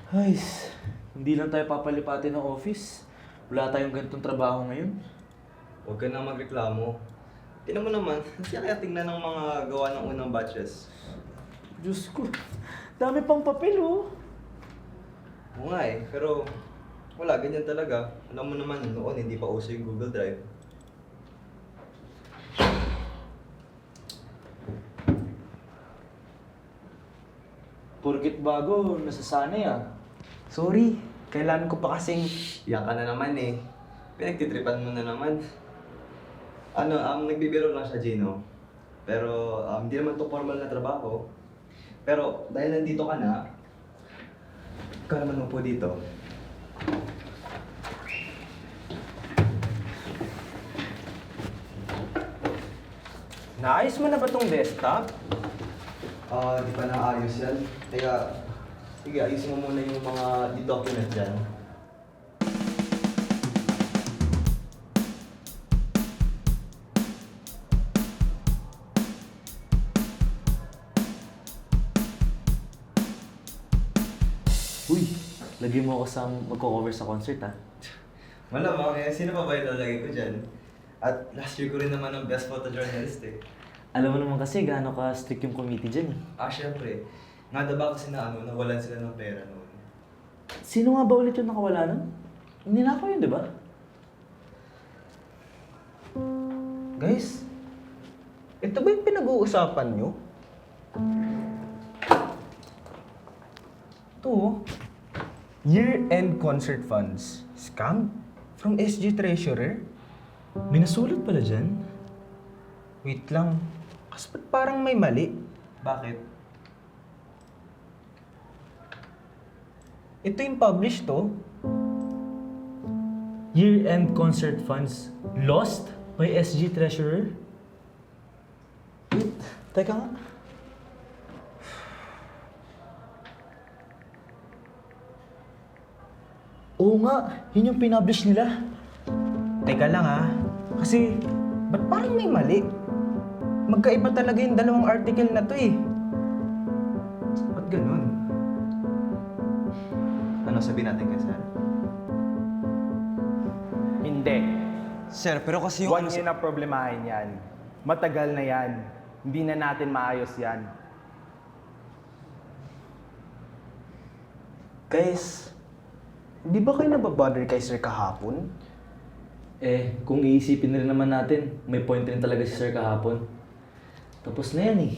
Ay, hindi lang tayo papalipatin ng office. Wala tayong ganitong trabaho ngayon. Huwag ka na magreklamo. Tingnan mo naman, siya kaya tingnan ng mga gawa ng unang batches. Diyos ko, dami pang papel oh. Oo nga eh, pero wala, ganyan talaga. Alam mo naman, noon hindi pa uso yung Google Drive. Porkit bago, nasasanay ah. Sorry, kailan ko pa kasing... Yan ka na naman eh. Pinagtitripan mo na naman. Ano, nagbibiro lang siya, Gino. Pero hindi naman to formal na trabaho. Pero dahil nandito ka na, ikaw naman upo dito. Naayos mo na ba tong desktop? Di pa naayos yan. Kaya, sige, ayusin mo muna yung mga document dyan. Uy, lagyan mo ako sa magko-cover sa concert ah. Malamang, sino pa ba yung lalagay ko dyan? At last year ko rin naman ang best photojournalist eh. Alam mo naman kasi gaano ka strict yung committee dyan eh. Syempre. Nga ba kasi nawalan sila ng pera noon. Sino nga ba ulit yung nakawala nun? Hindi na ako yun, di ba? Guys, ito ba yung pinag-uusapan nyo? Ito oh. Year-end concert funds. Scam? From SG Treasurer? May nasulat pala dyan. Wait lang. Kasi ba't parang may mali? Bakit? Ito yung published to. Year-end concert funds lost by SG Treasurer? Wait, teka nga. Oo nga, yun yung pinublish nila. Teka lang Kasi, ba't parang may mali? Magkaiba talaga yung dalawang article na to eh. Ba't ganun? Ano sabihin natin kay Sir? Hindi. Sir, pero kasi yung Huwag niyo na problemahin yan. Matagal na yan. Hindi na natin maayos yan. Guys, di ba kayo nababother kay Sir kahapon? Eh, kung iisipin na rin naman natin, may point rin talaga si Sir kahapon. Tapos na yan eh.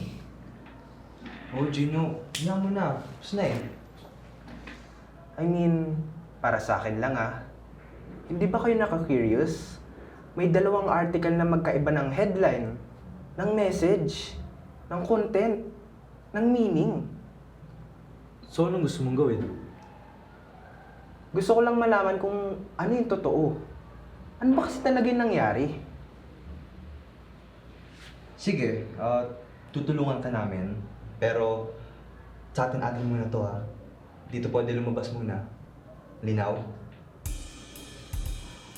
Oh, Gino, hiya mo na. Tapos na eh. I mean, para sa akin lang Hindi ba kayo naka-curious? May dalawang article na magkaiba ng headline, ng message, ng content, ng meaning. So, anong gusto mong gawin? Gusto ko lang malaman kung ano yung totoo. Ano ba kasi talaga yung nangyari? Sige, tutulungan ka namin. Pero, sa atin muna to Dito pwede lumabas muna. Linaw?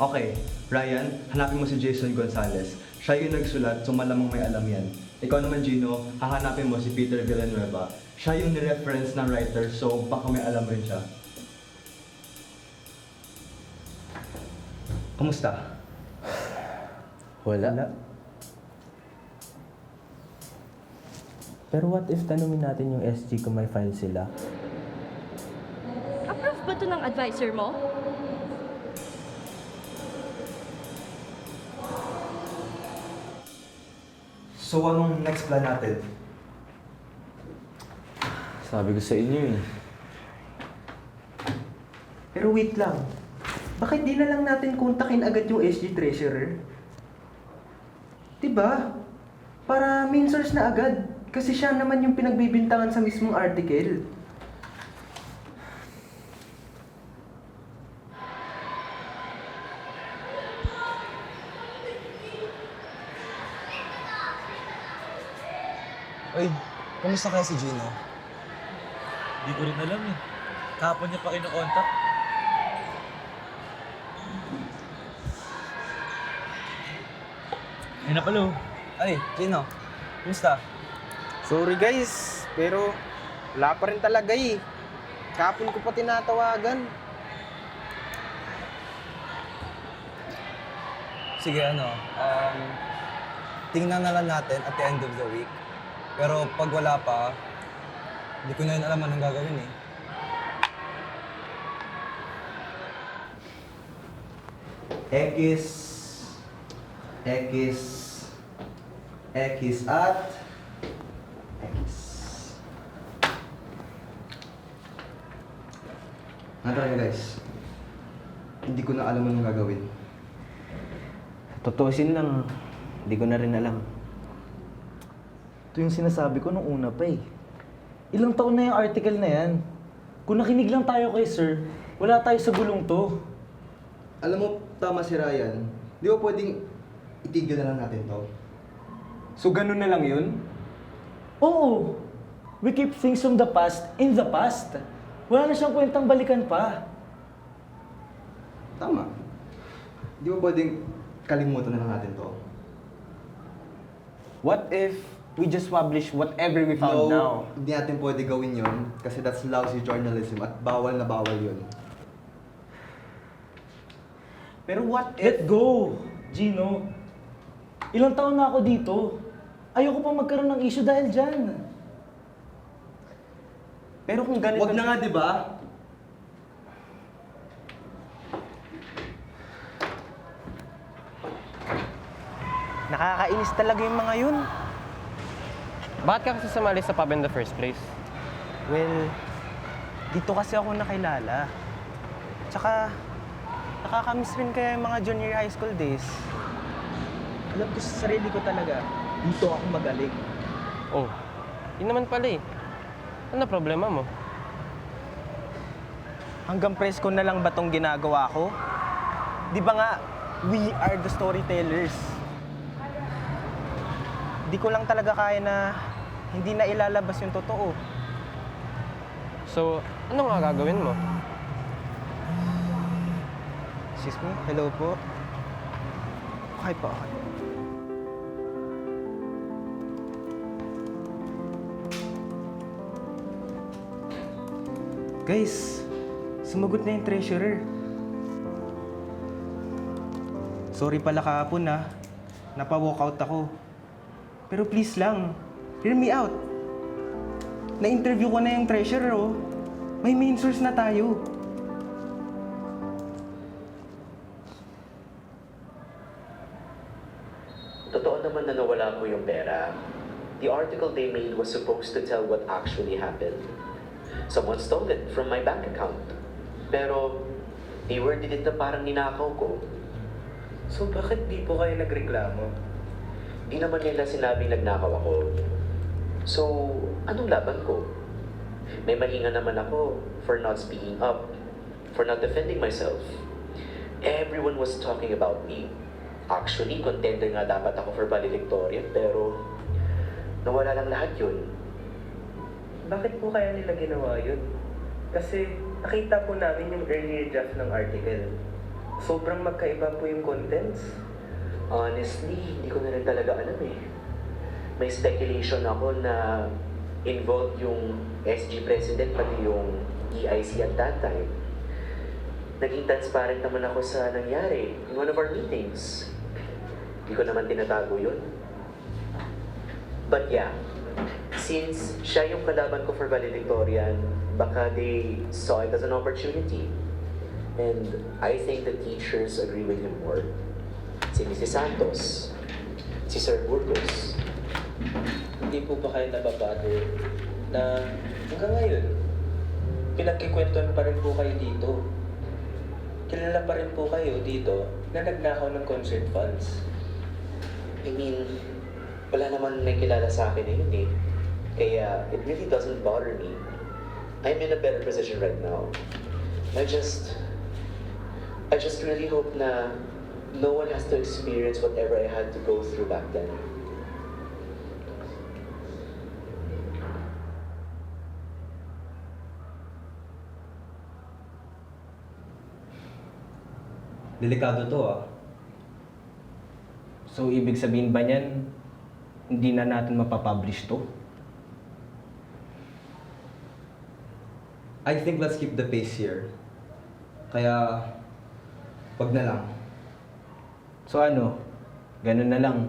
Okay, Ryan, hanapin mo si Jason Gonzalez. Siya yung nagsulat, so malamang may alam yan. Ikaw naman, Gino, hahanapin mo si Peter Villanueva. Siya yung ni-reference ng writer, so baka may alam rin siya. Kumusta? Wala. Pero what if tanungin natin yung SG kung may file sila? Approve ba ito ng advisor mo? So anong next plan natin? Sabi ko sa inyo eh. Pero wait lang. Bakit di na lang natin kontakin agad yung SG Treasurer? Diba? Para main source na agad. Kasi siya naman yung pinagbibintangan sa mismong article. Uy, kumusta kaya si Gino? Hindi ko rin alam eh. Kahapon niya pa kino-contact. Ayun na pala oh. Ay, Gino, kumusta? Sorry guys, pero wala pa rin talaga eh. Kapon ko pa tinatawagan. Sige, tingnan na lang natin at the end of the week. Pero pag wala pa, hindi ko na yun alam anong gagawin eh. X, X, X at X. Ano talaga guys? Hindi ko na alam anong gagawin. Tutusin lang, hindi ko na rin alam. Ito yung sinasabi ko nung una pa eh. Ilang taon na yung article na yan. Kung nakinig lang tayo kay sir, wala tayo sa gulong to. Alam mo, tama si Ryan. Di ba pwedeng itigil na lang natin to? So ganun na lang yun? Oo. We keep things from the past in the past. Wala na siyang kwentang balikan pa. Tama. Di ba pwedeng kalimutan na lang natin to? What if we just publish whatever we found now? Hindi natin pwede gawin yon kasi that's lousy journalism at bawal na bawal yun. Pero what Let if... go, Gino. Ilang taon na ako dito. Ayoko pa magkaroon ng issue dahil dyan. Pero kung ganito... Wag na nga, di ba? Nakakainis talaga yung mga yun. Bakit ka kasi sumali sa pub in the first place? Well, dito kasi ako nakilala. Tsaka, nakakamiss rin kaya yung mga junior high school days. Alam ko sa sarili ko talaga, dito ako magaling. Oh, yun naman pala eh. Ano problema mo? Hanggang presko na lang ba tong ginagawa ko? Di ba nga, we are the storytellers. Di ko lang talaga kaya na hindi na ilalabas yung totoo. So, ano nga gagawin mo? Excuse me? Hello po? Okay po, okay. Guys, sumagot na yung treasurer. Sorry pala kahapon napa-walkout ako. Pero please lang, hear me out. Na-interview ko na yung treasurer oh. May main source na tayo. Totoo naman na nawala ko yung pera. The article they made was supposed to tell what actually happened. Someone stole it from my bank account. Pero, they worded it na parang ninakaw ko. So bakit di po kayo nagreklamo? Di naman nila sinabing nagnakaw ako. So, anong laban ko? May mali nga naman ako for not speaking up, for not defending myself. Everyone was talking about me. Actually, contender nga dapat ako for valedictorian, pero nawala lang lahat yun. Bakit po kaya nila ginawa yun? Kasi nakita po namin yung earlier draft ng article. Sobrang magkaiba po yung contents. Honestly, hindi ko na rin talaga alam eh. May speculation ako na involved yung SG President pati yung EIC at that time. Naging transparent naman ako sa nangyari in one of our meetings. Hindi ko naman tinatago yun. But yeah, since siya yung kalaban ko for valedictorian, baka they saw it as an opportunity. And I think the teachers agree with him more. Si Mrs. Santos, si Sir Burgos. Hindi po ba kayo nababother na hanggang ngayon, pinagkikwentuhan pa rin po kayo dito? Kilala pa rin po kayo dito na nagnakaw ng concert funds. I mean, wala naman may kilala sa akin na yun eh. Kaya it really doesn't bother me. I'm in a better position right now. I just really hope na no one has to experience whatever I had to go through back then. Delikado to So, ibig sabihin ba niyan, hindi na natin mapapublish to? I think let's keep the pace here. Kaya, wag na lang. So ano, ganun na lang.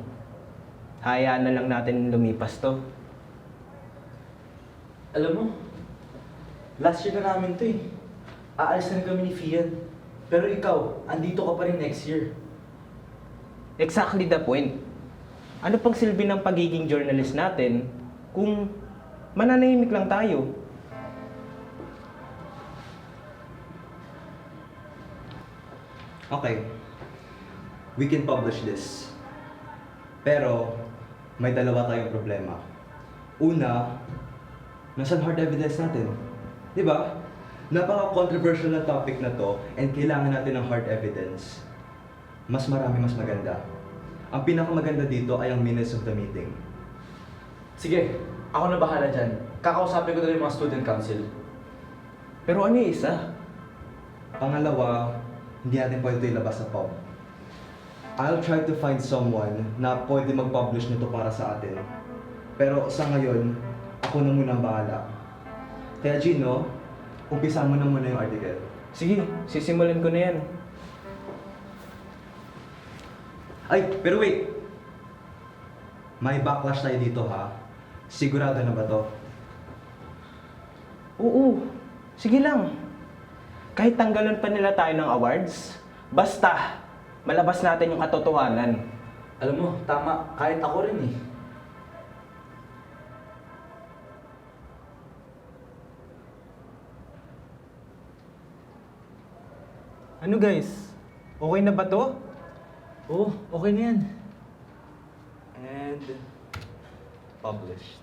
Hayaan na lang natin lumipas to. Alam mo, last year na namin to eh. Aalis na rin kami ni Fian. Pero ikaw, andito ka pa rin next year. Exactly the point. Ano pang silbi ng pagiging journalist natin kung mananahimik lang tayo? Okay. We can publish this. Pero, may dalawa tayong problema. Una, nasan hard evidence natin? Di ba? Napaka-controversial na topic na to and kailangan natin ng hard evidence. Mas marami, mas maganda. Ang pinakamaganda dito ay ang minutes of the meeting. Sige, ako na bahala dyan. Kakausapin ko na rin yung mga student council. Pero ano yung isa? Pangalawa, hindi natin pwede ito ilabas sa pub. I'll try to find someone na pwede mag-publish nito para sa atin. Pero sa ngayon, ako na muna ang bahala. Kaya Gino, umpisa mo na muna yung article. Sige, sisimulan ko na yan. Ay, pero wait! May backlash tayo dito ha. Sigurado na ba to? Oo, sige lang. Kahit tanggalan pa nila tayo ng awards, basta malabas natin yung katotohanan. Alam mo, tama. Kahit ako rin eh. Ano guys? Okay na ba to? Oo, okay na yan. And published.